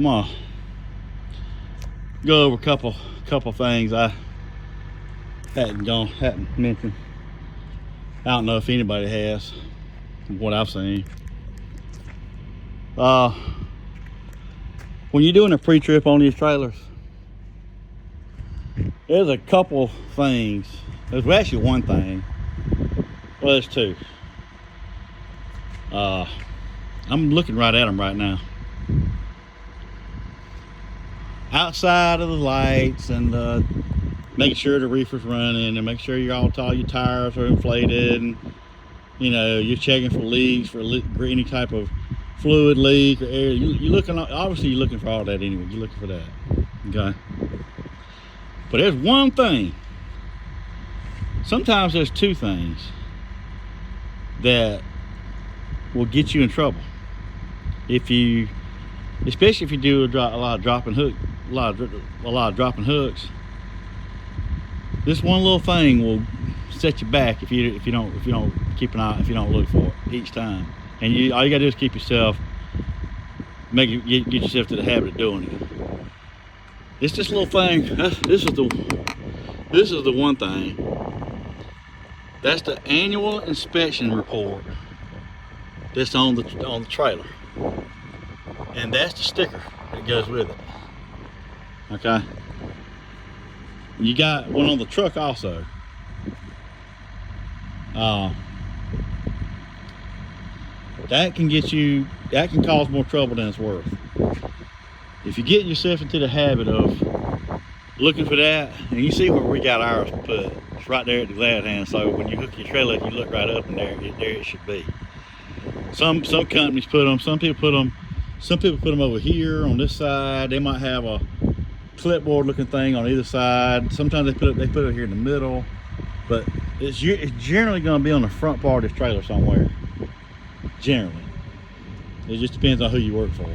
gonna go over a couple things I hadn't mentioned. I don't know if anybody has, from what I've seen. When you're doing a pre-trip on these trailers, there's a couple things. There's actually one thing. Well, there's two. I'm looking right at them right now. Outside of the lights and making sure the reefer's running and make sure all your tires are inflated, and you know you're checking for leaks, for any type of fluid leak or air. You're looking, obviously you're looking for all that anyway. You're looking for that, okay? But there's one thing. Sometimes there's two things that will get you in trouble especially if you do a lot of dropping hooks. This one little thing will set you back if you don't keep an eye, if you don't look for it each time. And all you gotta do is keep yourself, get yourself to the habit of doing it. It's this little thing. This is the one thing. That's the annual inspection report that's on the trailer, and that's the sticker that goes with it. Okay. You got one on the truck also. That can cause more trouble than it's worth. If you get yourself into the habit of looking for that, and you see where we got ours put, it's right there at the glad hand. So when you hook your trailer, you look right up, and there it should be. Some companies put them. Some people put them over here on this side. They might have a clipboard looking thing on either side. Sometimes they put it here in the middle, but it's generally going to be on the front part of this trailer somewhere. Generally, it just depends on who you work for.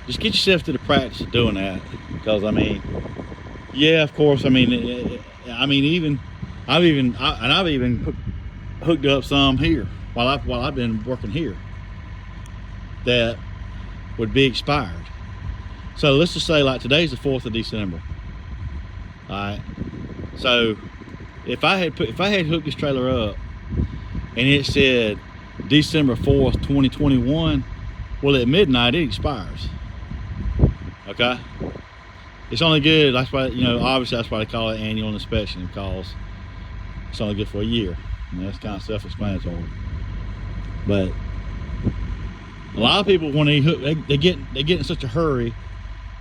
Just get yourself to the practice of doing that, because I mean, yeah, of course, I've even hooked up some here while I've been working here that would be expired. So let's just say, like, today's the 4th of December. All right. So if I had hooked this trailer up and it said December 4th, 2021, well, at midnight it expires. Okay. It's only good. That's why, obviously that's why they call it annual inspection, because it's only good for a year. And that's kind of self-explanatory. But a lot of people, when they get in such a hurry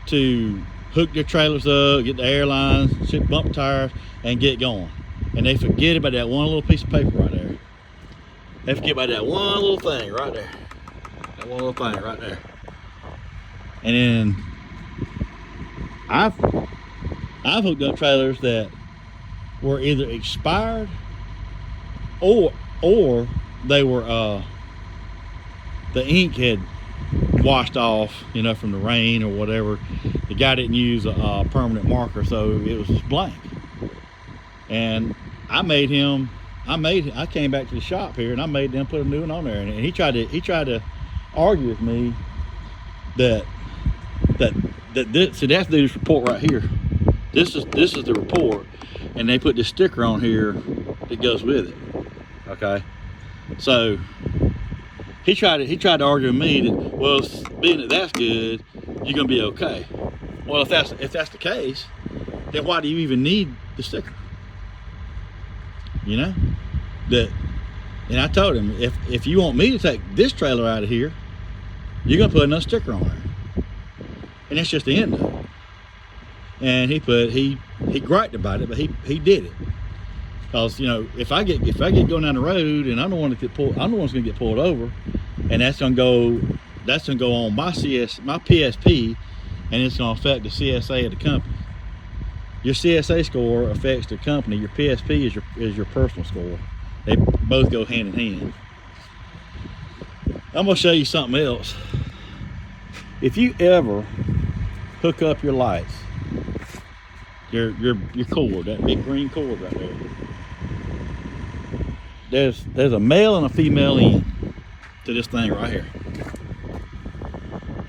to hook their trailers up, get the airlines, bump tires, and get going, and they forget about that one little piece of paper right there. They forget about that one little thing right there. That one little thing right there. And then I've hooked up trailers that were either expired or they were the ink had washed off, from the rain or whatever. The guy didn't use a permanent marker, so it was just blank. And I came back to the shop here and I made them put a new one on there. And he tried to argue with me that this, see, that's this report right here. This is the report, and they put this sticker on here that goes with it. Okay, so he tried to argue with me that, well, being that that's good, you're gonna be okay. Well, if that's the case, then why do you even need the sticker? And I told him, if you want me to take this trailer out of here, you're gonna put another sticker on there, and that's just the end of it. And he griped about it, but he did it, because if I get going down the road and I'm the one that I'm the one that's gonna get pulled over, and that's gonna go on my PSP, and it's gonna affect the CSA of the company. Your CSA score affects the company. Your PSP is your personal score. They both go hand in hand. I'm gonna show you something else. If you ever hook up your lights, your cord, that big green cord right there, there's a male and a female end. to this thing right here.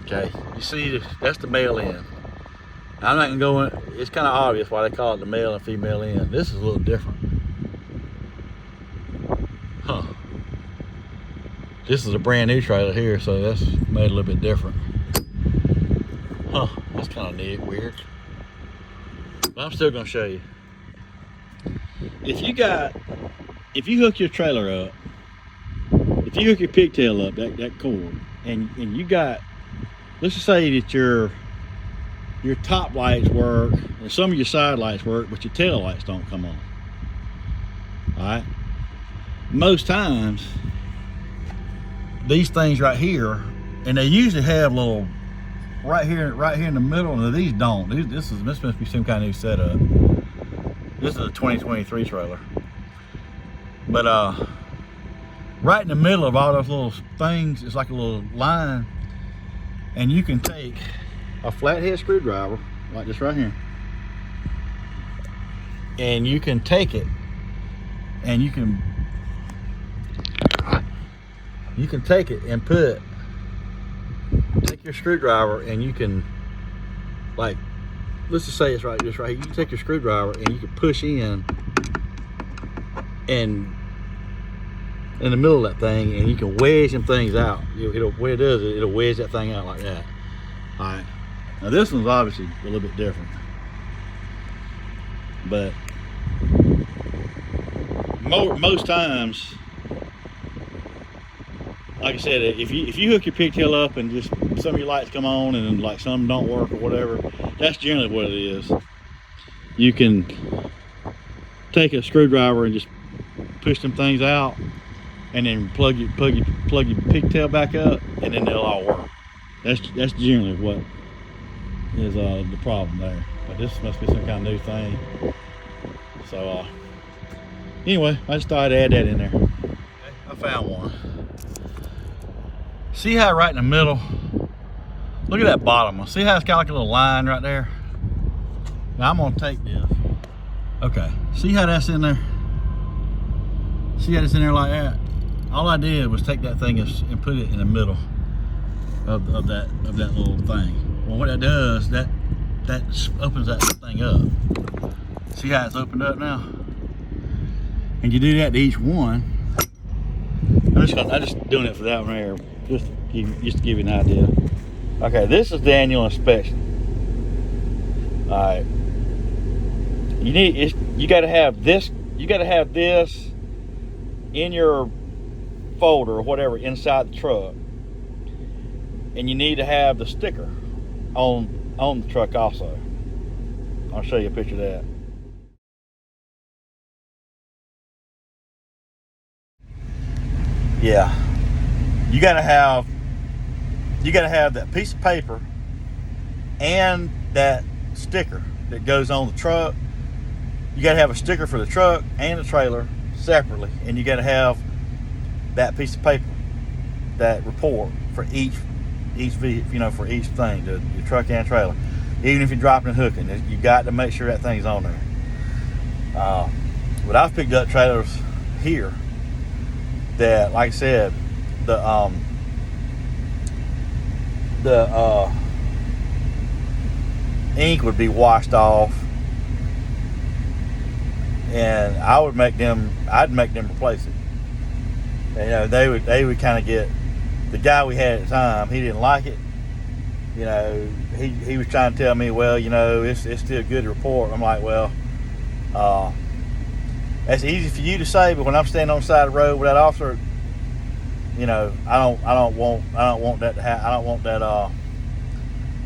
Okay, you see, that's the male end. I'm not gonna go in. It's kind of obvious why they call it the male and female end. This is a little different. Huh. This is a brand new trailer here, so that's made a little bit different. Huh, that's kind of neat, weird. But I'm still gonna show you. If you hook your trailer up, if you hook your pigtail up, that cord, and you got, let's just say that your top lights work, and some of your side lights work, but your tail lights don't come on. All right. Most times, these things right here, and they usually have little right here in the middle, and these don't. This must be some kind of new setup. This is a 2023 trailer, but right in the middle of all those little things, it's like a little line, and you can take a flathead screwdriver like this right here, and you can take it, and you can take it and take your screwdriver, and you can, like, let's just say it's right here. You can take your screwdriver and you can push in and in the middle of that thing, and you can wedge them things out. What it does is it'll wedge that thing out like that. All right. Now this one's obviously a little bit different, but most times, like I said, if you hook your pigtail up and just some of your lights come on and like some don't work or whatever, that's generally what it is. You can take a screwdriver and just push them things out, and then plug your pigtail back up, and then they'll all work. That's generally what is the problem there. But this must be some kind of new thing. So anyway, I just thought I'd add that in there. Okay, I found one. See how right in the middle, look at that bottom one. See how it's got like a little line right there? Now I'm gonna take this. Okay, see how that's in there? See how it's in there like that? All I did was take that thing and put it in the middle of that little thing. Well, what that does, that opens that thing up. See how it's opened up now? And you do that to each one. I'm just doing it for that one there, just to give you an idea. Okay, this is the annual inspection. All right, you got to have this. You got to have this in your folder or whatever inside the truck, and you need to have the sticker on the truck also. I'll show you a picture of that. Yeah, you gotta have that piece of paper and that sticker that goes on the truck. You gotta have a sticker for the truck and the trailer separately, and you gotta have that piece of paper, that report for each for each thing, the truck and trailer. Even if you're dropping and hooking, you got to make sure that thing's on there. But I've picked up trailers here that, like I said, the ink would be washed off, and I'd make them replace it. And, they would kind of get, the guy we had at the time, he didn't like it. He was trying to tell me, well, it's still good to report. I'm like, well, that's easy for you to say, but when I'm standing on the side of the road with that officer, I don't want that to happen.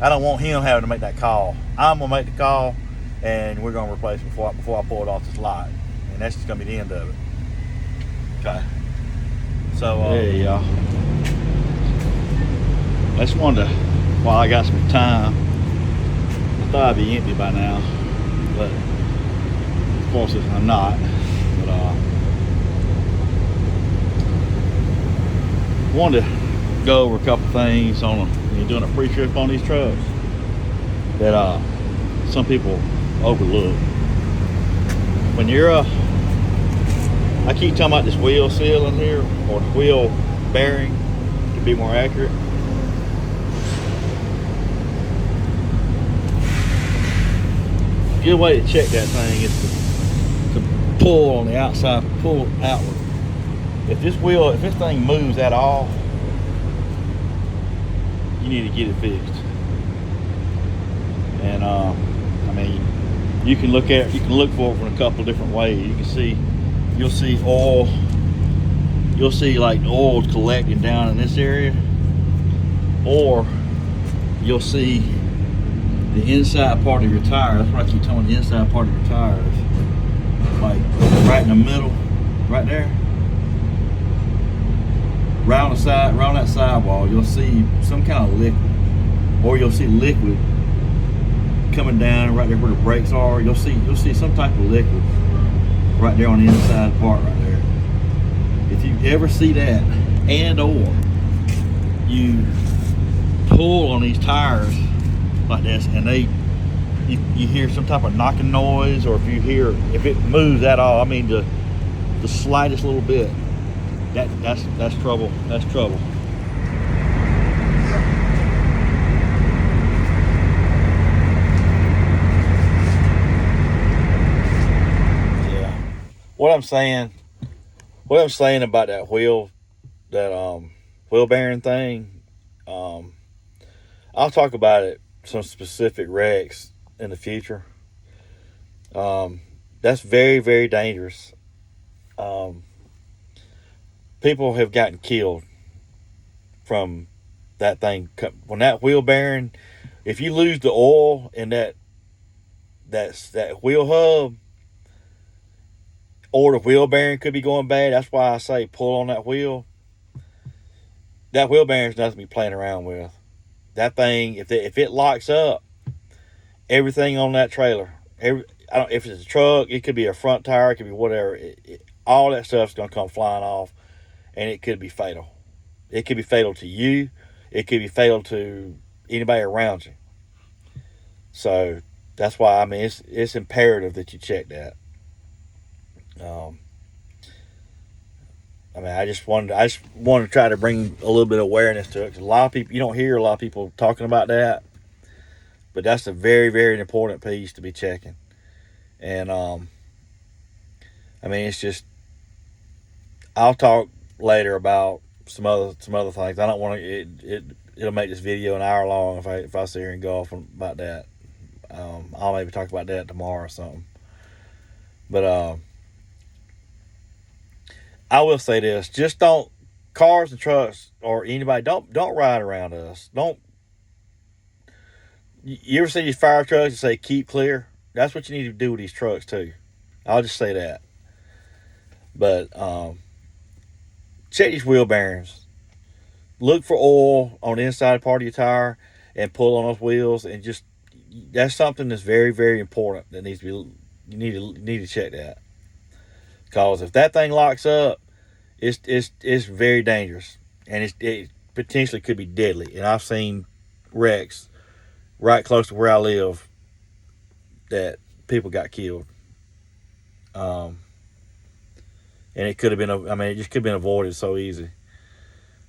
I don't want him having to make that call. I'm gonna make the call, and we're gonna replace it before I pull it off this lot, and that's just gonna be the end of it. Okay. So there you go. I just wanted to, while I got some time, I thought I'd be empty by now, but of course I'm not. But wanted to go over a couple things on when you're doing a pre-trip on these trucks that some people overlook. When you're I keep talking about this wheel seal in here, or the wheel bearing. to be more accurate. A good way to check that thing is to pull on the outside, pull outward. If this thing moves at all, you need to get it fixed. And I mean, you can look for it from a couple of different ways. You can see, you'll see oil. You'll see like oil collecting down in this area, or you'll see the inside part of your tire. That's what I keep telling you, the inside part of your tires, like right in the middle, right there, round that sidewall. You'll see some kind of liquid, or you'll see liquid coming down right there where the brakes are. You'll see some type of liquid right there on the inside part right there. If you ever see that, and or you pull on these tires like this, and you hear some type of knocking noise, or if it moves at all, I mean the slightest little bit, that's trouble. That's trouble. Yeah. What I'm saying about that wheel bearing thing, I'll talk about it, some specific wrecks in the future. That's very, very dangerous. People have gotten killed from that thing. When that wheel bearing, if you lose the oil in that wheel hub, or the wheel bearing could be going bad. That's why I say pull on that wheel. That wheel bearing's nothing to be playing around with. That thing, if it locks up, everything on that trailer, if it's a truck, it could be a front tire, it could be whatever. All that stuff's gonna come flying off, and it could be fatal. It could be fatal to you. It could be fatal to anybody around you. So that's why, I mean, it's imperative that you check that. I mean, I just wanted to try to bring a little bit of awareness to it. 'Cause a lot of people, you don't hear a lot of people talking about that, but that's a very, very important piece to be checking. And I mean, it's just, I'll talk later about some other things. I don't want to. It'll make this video an hour long if I sit here and go off about that. I'll maybe talk about that tomorrow or something. But I will say this: just don't, cars and trucks or anybody, don't ride around us. Don't. You ever see these fire trucks that say keep clear? That's what you need to do with these trucks too. I'll just say that. But check these wheel bearings. Look for oil on the inside part of your tire and pull on those wheels, and just, that's something that's very, very important that needs to be, you need to check that. Because if that thing locks up, it's very dangerous, and it potentially could be deadly. And I've seen wrecks right close to where I live that people got killed. And it could have been, it just could have been avoided so easy.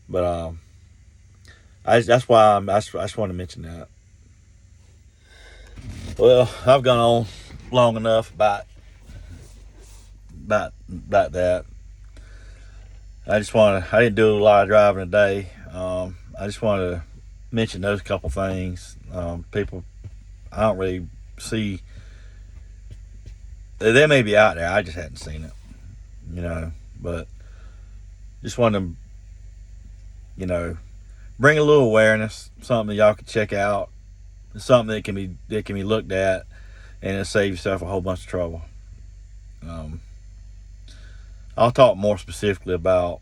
But that's why I just wanted to mention that. Well, I've gone on long enough about that. I didn't do a lot of driving today. I just wanted to mention those couple things. People, I don't really see, they may be out there, I just hadn't seen it, but just wanted to, bring a little awareness, something that y'all can check out, something that can be looked at, and it'll save yourself a whole bunch of trouble. I'll talk more specifically about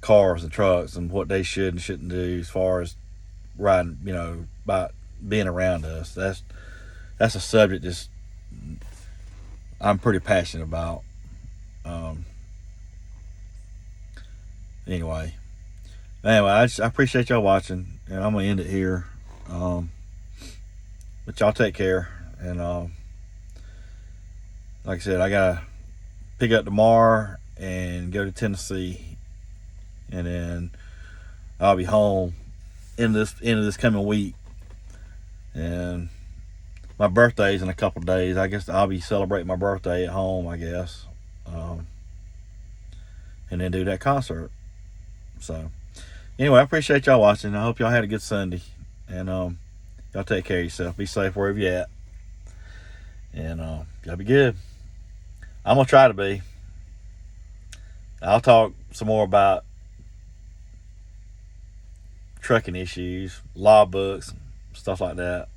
cars and trucks and what they should and shouldn't do as far as riding, about being around us. That's a subject that's I'm pretty passionate about. Anyway, I appreciate y'all watching, and I'm gonna end it here. But y'all take care, and like I said, I gotta pick up tomorrow and go to Tennessee, and then I'll be home in this coming week, and my birthday's in a couple of days. I guess I'll be celebrating my birthday at home, I guess, and then do that concert. So anyway, I appreciate y'all watching. I hope y'all had a good Sunday, and y'all take care of yourself. Be safe wherever you're at, and y'all be good. I'm gonna try to be. I'll talk some more about trucking issues, law books, stuff like that.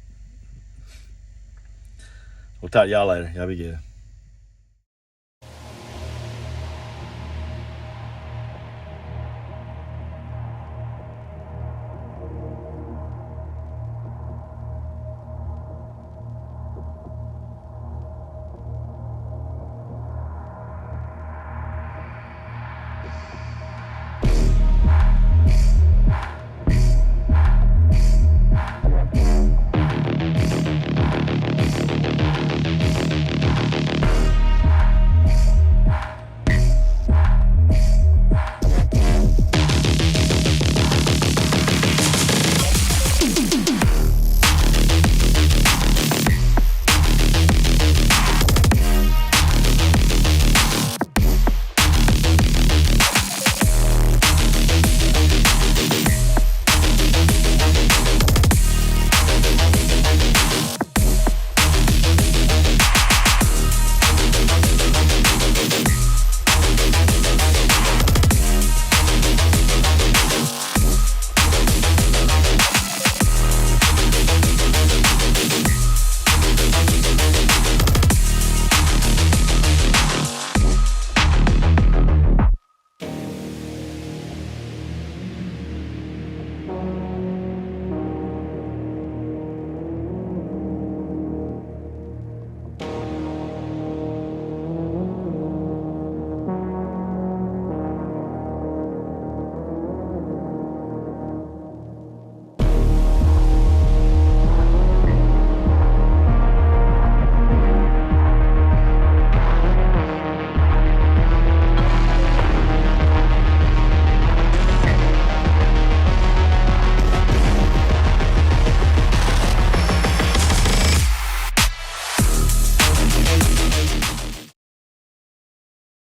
We'll talk to y'all later. Y'all be good.